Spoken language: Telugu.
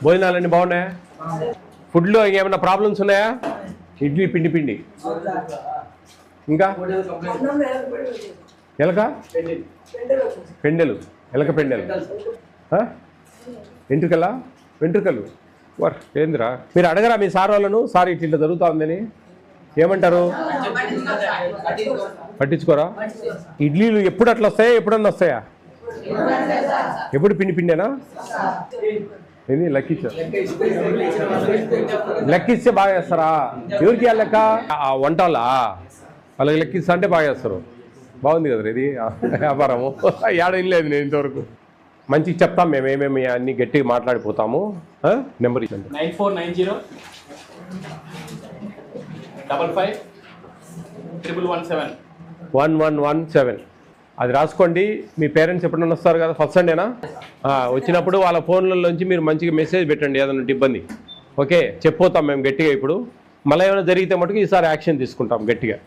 భోజనాలన్నీ బాగున్నాయా? ఫుడ్లో ఏమైనా ప్రాబ్లమ్స్ ఉన్నాయా? ఇడ్లీ పిండి ఇంకా ఎలక పెండెలు ఎలక పెండెలు వెంట్రుకలు వర్ ఏందిరా? మీరు అడగరా మీ సార్ వాళ్ళను, సార్ ఇట్లా జరుగుతూ ఉందని ఏమంటారు? పట్టించుకోరా? ఇడ్లీలు ఎప్పుడు అట్లా వస్తాయా, ఎప్పుడన్నా వస్తాయా? ఎప్పుడు పిండేనా? ఏంది లెక్కిస్తే బాగా చేస్తారా? ఎవరికి లెక్క? వంటలా వాళ్ళకి లెక్కిస్తా అంటే బాగా చేస్తారు. బాగుంది కదా ఇది వ్యాపారము. ఏడ ఇల్లేదు నేను ఇంతవరకు. మంచిగా చెప్తాం మేము, ఏమేమి అన్ని గట్టిగా మాట్లాడిపోతాము. నెంబర్ ఇచ్చింది 9490551117. అది రాసుకోండి. మీ పేరెంట్స్ ఎప్పుడైనా వస్తారు కదా, ఫస్ట్ సండేనా? వచ్చినప్పుడు వాళ్ళ ఫోన్లలోంచి మీరు మంచిగా మెసేజ్ పెట్టండి ఏదైనా ఇబ్బంది. ఓకే, చెప్పిపోతాం మేము గట్టిగా. ఇప్పుడు మళ్ళీ ఏమైనా జరిగితే మటుకు ఈసారి యాక్షన్ తీసుకుంటాం గట్టిగా.